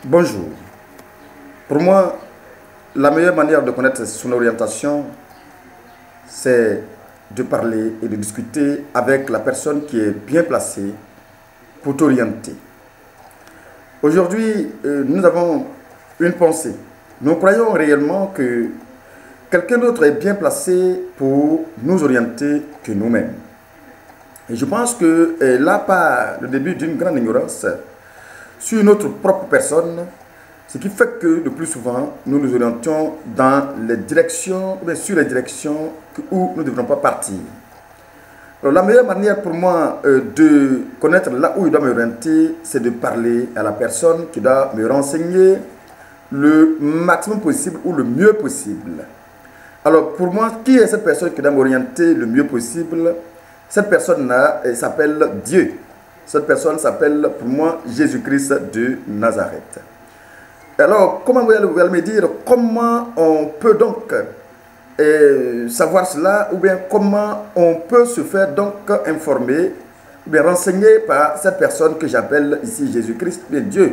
Bonjour. Pour moi, la meilleure manière de connaître son orientation, c'est de parler et de discuter avec la personne qui est bien placée pour t'orienter. Aujourd'hui, nous avons une pensée. Nous croyons réellement que quelqu'un d'autre est bien placé pour nous orienter que nous-mêmes. Et je pense que là part le début d'une grande ignorance sur notre propre personne, ce qui fait que le plus souvent, nous nous orientons dans les directions, ou bien sur les directions où nous ne devrons pas partir. Alors, la meilleure manière pour moi de connaître là où il doit m'orienter, c'est de parler à la personne qui doit me renseigner le maximum possible ou le mieux possible. Alors, pour moi, qui est cette personne qui doit m'orienter le mieux possible? Cette personne-là s'appelle Dieu. Cette personne s'appelle pour moi Jésus-Christ de Nazareth. Alors, comment vous allez me dire comment on peut donc savoir cela, ou bien comment on peut se faire donc informer, ou bien renseigner par cette personne que j'appelle ici Jésus-Christ, bien Dieu.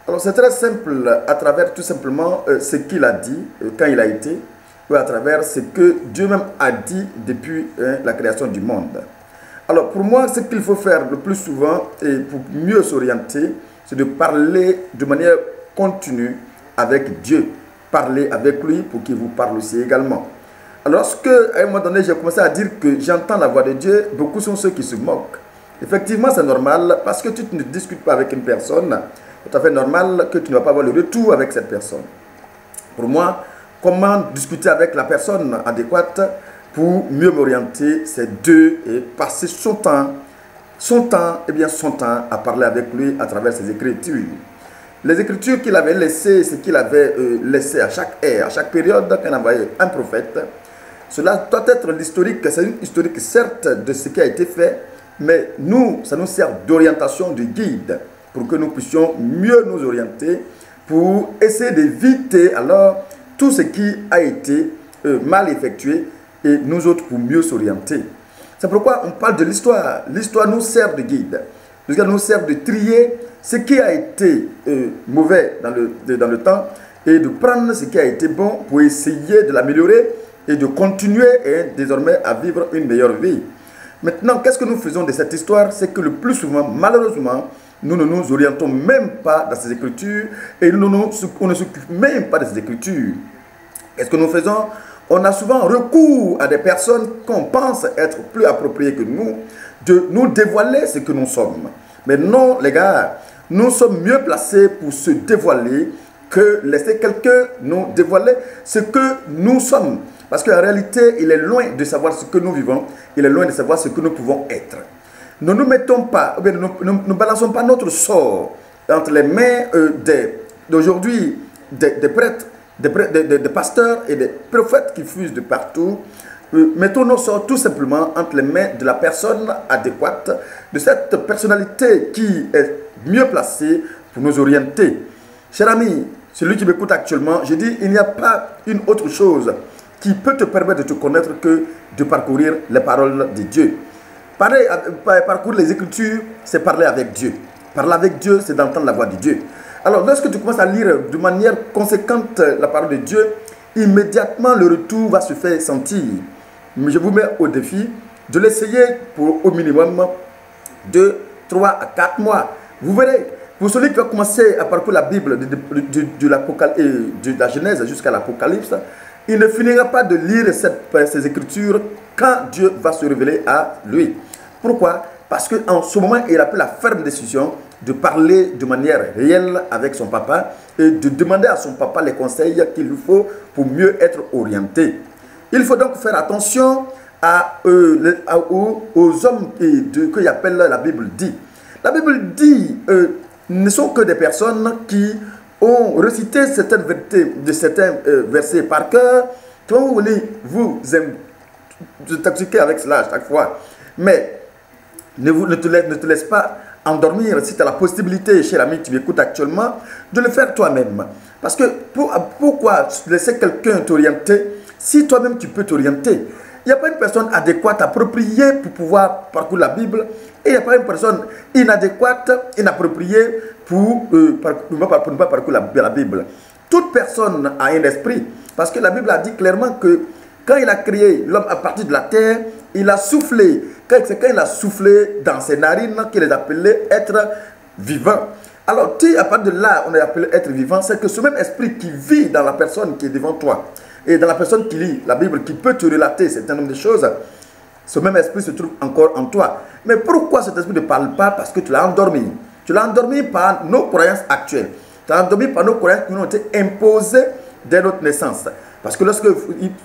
Alors, c'est très simple à travers tout simplement ce qu'il a dit quand il a été, ou à travers ce que Dieu même a dit depuis la création du monde. Alors, pour moi, ce qu'il faut faire le plus souvent, et pour mieux s'orienter, c'est de parler de manière continue avec Dieu. Parler avec lui pour qu'il vous parle aussi également. Alors, lorsque, à un moment donné, j'ai commencé à dire que j'entends la voix de Dieu, beaucoup sont ceux qui se moquent. Effectivement, c'est normal, parce que tu ne discutes pas avec une personne, c'est tout à fait normal que tu ne vas pas avoir le retour avec cette personne. Pour moi, comment discuter avec la personne adéquate pour mieux m'orienter, c'est de passer son temps à parler avec lui à travers ses écritures. Les écritures qu'il avait laissées, ce qu'il avait laissé à chaque ère, à chaque période qu'on envoyait un prophète, cela doit être l'historique, c'est une historique certes de ce qui a été fait, mais nous, ça nous sert d'orientation, de guide, pour que nous puissions mieux nous orienter, pour essayer d'éviter alors tout ce qui a été mal effectué, et nous autres pour mieux s'orienter. C'est pourquoi on parle de l'histoire. L'histoire nous sert de guide. L'histoire nous sert de trier ce qui a été mauvais dans le temps et de prendre ce qui a été bon pour essayer de l'améliorer et de continuer désormais à vivre une meilleure vie. Maintenant, qu'est-ce que nous faisons de cette histoire? C'est que le plus souvent, malheureusement, nous ne nous orientons même pas dans ces écritures et on ne s'occupe même pas de ces écritures. Qu'est-ce que nous faisons? On a souvent recours à des personnes qu'on pense être plus appropriées que nous, de nous dévoiler ce que nous sommes. Mais non, les gars, nous sommes mieux placés pour se dévoiler que laisser quelqu'un nous dévoiler ce que nous sommes. Parce qu'en réalité, il est loin de savoir ce que nous vivons, il est loin de savoir ce que nous pouvons être. Ne nous mettons pas, ne balançons pas notre sort entre les mains d'aujourd'hui, des prêtres, des pasteurs et des prophètes qui fusent de partout. Mettons nos sorts tout simplement entre les mains de la personne adéquate, de cette personnalité qui est mieux placée pour nous orienter. Cher ami, celui qui m'écoute actuellement, je dis, il n'y a pas une autre chose qui peut te permettre de te connaître que de parcourir les paroles de Dieu. Parcourir les Écritures, c'est parler avec Dieu. Parler avec Dieu, c'est d'entendre la voix de Dieu. Alors, lorsque tu commences à lire de manière conséquente la parole de Dieu, immédiatement le retour va se faire sentir. Mais je vous mets au défi de l'essayer pour au minimum 2, 3 à 4 mois. Vous verrez, pour celui qui va commencer à parcourir la Bible de la Genèse jusqu'à l'Apocalypse, il ne finira pas de lire ces écritures quand Dieu va se révéler à lui. Pourquoi? Parce qu'en ce moment, il a pris la ferme décision de parler de manière réelle avec son papa et de demander à son papa les conseils qu'il lui faut pour mieux être orienté. Il faut donc faire attention aux hommes qu'il appelle la Bible dit. La Bible dit ne sont que des personnes qui ont récité certaines vérités de certains versets par cœur. Comment vous voulez vous intoxiquer avec cela à chaque fois? Mais ne te laisse pas endormir si tu as la possibilité, cher ami, tu m'écoutes actuellement, de le faire toi-même. Parce que pourquoi laisser quelqu'un t'orienter si toi-même tu peux t'orienter? Il n'y a pas une personne adéquate, appropriée pour pouvoir parcourir la Bible. Et il n'y a pas une personne inadéquate, inappropriée pour ne pas parcourir la Bible. Toute personne a un esprit. Parce que la Bible a dit clairement que quand il a créé l'homme à partir de la terre, il a soufflé. C'est quand il a soufflé dans ses narines qu'il les appelait être vivant. Alors, si à partir de là, on est appelé être vivant, c'est que ce même esprit qui vit dans la personne qui est devant toi, et dans la personne qui lit la Bible, qui peut te relater un certain nombre de choses, ce même esprit se trouve encore en toi. Mais pourquoi cet esprit ne parle pas? Parce que tu l'as endormi. Tu l'as endormi par nos croyances actuelles. Tu l'as endormi par nos croyances qui nous ont été imposées dès notre naissance. Parce que lorsque,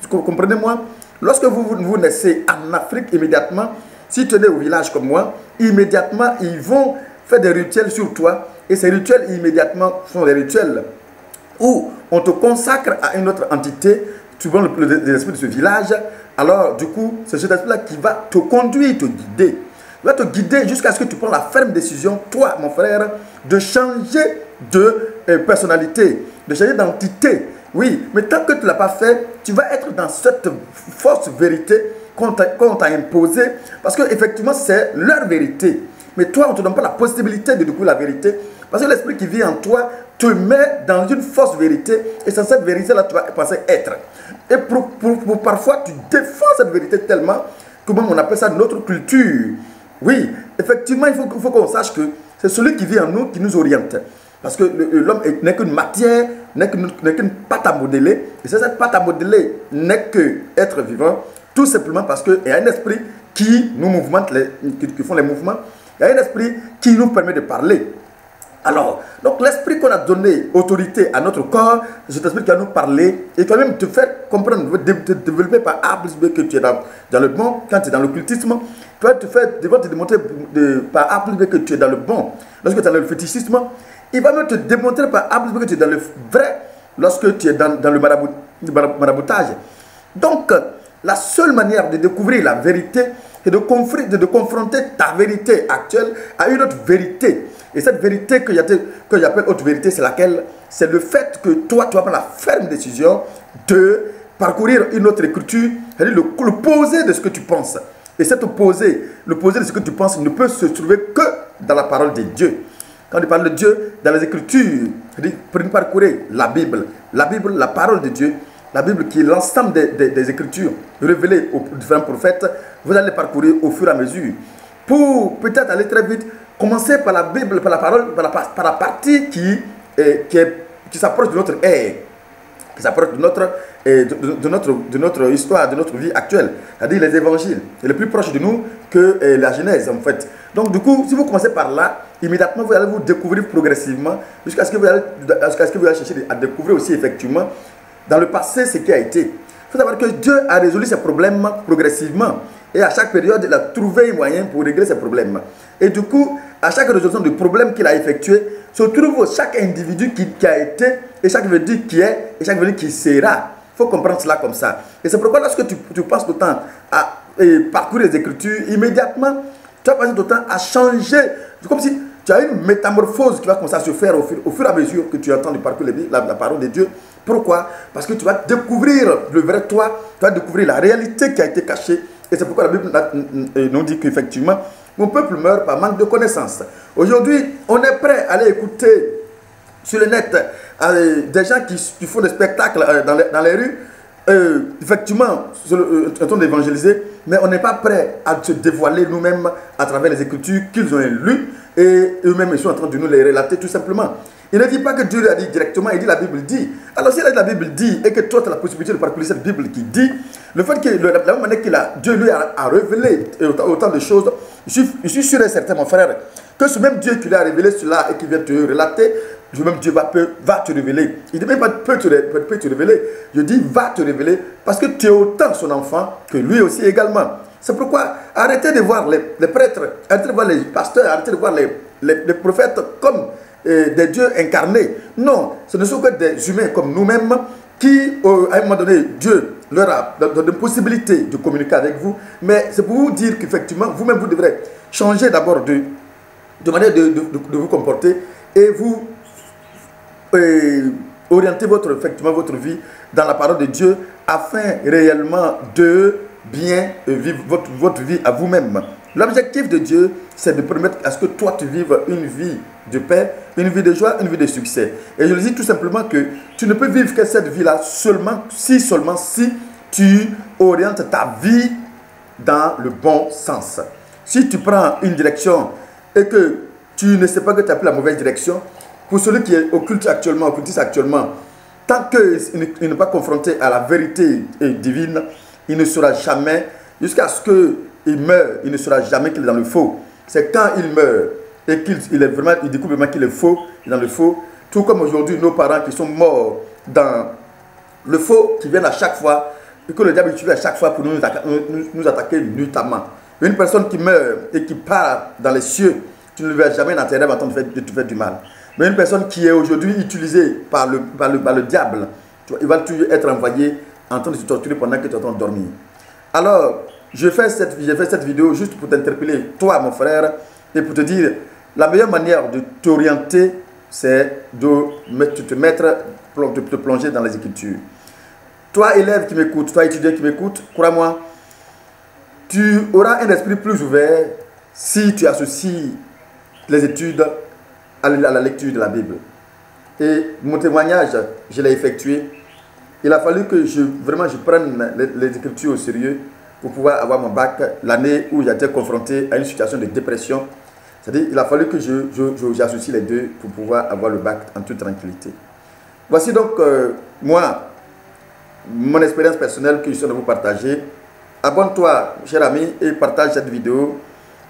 comprenez-moi, lorsque vous naissez en Afrique, immédiatement, si tu es né au village comme moi, immédiatement, ils vont faire des rituels sur toi. Et ces rituels, immédiatement, sont des rituels où on te consacre à une autre entité, tu vois l'esprit de ce village. Alors, du coup, c'est cet esprit-là qui va te conduire, te guider. Il va te guider jusqu'à ce que tu prennes la ferme décision, toi, mon frère, de changer de personnalité, de changer d'entité. Oui, mais tant que tu ne l'as pas fait, tu vas être dans cette fausse vérité qu'on t'a imposée, parce qu'effectivement, c'est leur vérité. Mais toi, on ne te donne pas la possibilité de découvrir la vérité, parce que l'esprit qui vit en toi te met dans une fausse vérité, et c'est cette vérité-là que tu vas penser être. Et pour parfois, tu défends cette vérité tellement que même on appelle ça notre culture. Oui, effectivement, il faut qu'on sache que c'est celui qui vit en nous qui nous oriente. Parce que l'homme n'est qu'une matière, n'est qu'une pâte à modeler. Et cette pâte à modeler n'est qu'être vivant, tout simplement parce qu'il y a un esprit qui nous mouvemente, qui font les mouvements. Il y a un esprit qui nous permet de parler. Alors, donc l'esprit qu'on a donné autorité à notre corps, c'est cet esprit qui va nous parler et quand même te faire comprendre, te développer par A plus B que tu es dans le bon. Quand tu es dans l'occultisme, tu vas te démontrer par A plus B que tu es dans le bon. Lorsque tu es dans le fétichisme, il va même te démontrer par A plus B que tu es dans le vrai lorsque tu es dans le maraboutage. Donc, la seule manière de découvrir la vérité, c'est de confronter ta vérité actuelle à une autre vérité. Et cette vérité que j'appelle autre vérité, c'est laquelle? C'est le fait que toi, tu vas prendre la ferme décision de parcourir une autre écriture, c'est-à-dire l'opposé de ce que tu penses. Et cet opposé, l'opposé de ce que tu penses, ne peut se trouver que dans la parole de Dieu. Quand on parle de Dieu, dans les Écritures, parcourir la Bible, la parole de Dieu, la Bible qui est l'ensemble des Écritures révélées aux différents prophètes, vous allez parcourir au fur et à mesure. Pour peut-être aller très vite, commencer par la Bible, par la parole, par la partie qui s'approche de notre ère, qui s'approche de notre histoire, de notre vie actuelle, c'est-à-dire les évangiles. C'est le plus proche de nous que la Genèse, en fait. Donc, du coup, si vous commencez par là, immédiatement, vous allez vous découvrir progressivement, jusqu'à ce que vous allez chercher à découvrir aussi, effectivement, dans le passé, ce qui a été. Il faut savoir que Dieu a résolu ses problèmes progressivement. Et à chaque période, il a trouvé un moyen pour régler ses problèmes. Et du coup, à chaque résolution de problème qu'il a effectué, se trouve chaque individu qui a été, et chaque individu qui est, et chaque individu qui sera. Il faut comprendre cela comme ça. Et c'est pourquoi lorsque tu passes le temps à parcourir les Écritures, immédiatement, tu vas passer le temps à changer. C'est comme si tu as une métamorphose qui va commencer à se faire au fur et à mesure que tu entends de parcourir la parole de Dieu. Pourquoi? Parce que tu vas découvrir le vrai toi, tu vas découvrir la réalité qui a été cachée. Et c'est pourquoi la Bible nous dit qu'effectivement, mon peuple meurt par manque de connaissances. Aujourd'hui, on est prêt à aller écouter sur le net des gens qui font des spectacles dans les rues. Effectivement, en train d'évangéliser, mais on n'est pas prêt à se dévoiler nous-mêmes à travers les Écritures qu'ils ont lues et eux-mêmes ils sont en train de nous les relater tout simplement. Il ne dit pas que Dieu lui a dit directement, il dit la Bible dit. Alors si la Bible dit et que toi tu as la possibilité de parcourir cette Bible qui dit, le fait que la même manière que Dieu lui a révélé autant de choses, je suis sûr et certain mon frère, que ce même Dieu qui lui a révélé cela et qui vient te relater, le même Dieu va te révéler. Il ne dit même pas peut te révéler, je dis va te révéler parce que tu es autant son enfant que lui aussi également. C'est pourquoi arrêtez de voir les prêtres, arrêtez de voir les pasteurs, arrêtez de voir les prophètes comme des dieux incarnés. Non, ce ne sont que des humains comme nous-mêmes qui, à un moment donné, Dieu leur a donné la possibilité de communiquer avec vous. Mais c'est pour vous dire qu'effectivement, vous-même, vous devrez changer d'abord de manière de vous comporter et vous orienter votre vie dans la parole de Dieu afin réellement de bien vivre votre vie à vous-même. L'objectif de Dieu, c'est de permettre à ce que toi, tu vives une vie de paix, une vie de joie, une vie de succès. Et je le dis tout simplement que tu ne peux vivre que cette vie-là seulement si tu orientes ta vie dans le bon sens. Si tu prends une direction et que tu ne sais pas que tu as pris la mauvaise direction, pour celui qui est occultiste actuellement, tant qu'il n'est pas confronté à la vérité divine, il ne saura jamais, jusqu'à ce qu'il meure, il ne saura jamais qu'il est dans le faux. C'est quand il meurt et qu'il découvre vraiment qu'il est faux, il est dans le faux. Tout comme aujourd'hui, nos parents qui sont morts dans le faux, qui viennent à chaque fois, et que le diable utilise à chaque fois pour nous attaquer nuitamment. Une personne qui meurt et qui part dans les cieux, tu ne le verras jamais dans tes rêves en train de te faire du mal. Mais une personne qui est aujourd'hui utilisée par le diable, il va toujours être envoyé en train de se torturer pendant que tu es en train de dormir. Alors, j'ai fait cette vidéo juste pour t'interpeller, toi mon frère, et pour te dire, la meilleure manière de t'orienter, c'est de te plonger dans les Écritures. Toi élève qui m'écoute, toi étudiant qui m'écoute, crois-moi, tu auras un esprit plus ouvert si tu associes les études à la lecture de la Bible. Et mon témoignage, je l'ai effectué. Il a fallu que je prenne les Écritures au sérieux pour pouvoir avoir mon bac l'année où j'étais confronté à une situation de dépression. C'est-à-dire qu'il a fallu que j'associe les deux pour pouvoir avoir le bac en toute tranquillité. Voici donc moi, mon expérience personnelle que je suis en train de vous partager. Abonne-toi, cher ami, et partage cette vidéo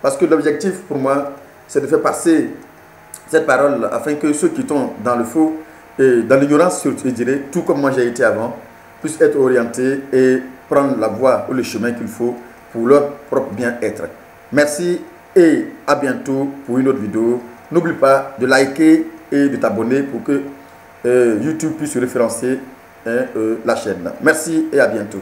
parce que l'objectif pour moi, c'est de faire passer cette parole afin que ceux qui sont dans le faux et dans l'ignorance, je dirais, tout comme moi j'ai été avant, puissent être orientés et prendre la voie ou le chemin qu'il faut pour leur propre bien-être. Merci et à bientôt pour une autre vidéo. N'oublie pas de liker et de t'abonner pour que YouTube puisse référencer la chaîne. Merci et à bientôt.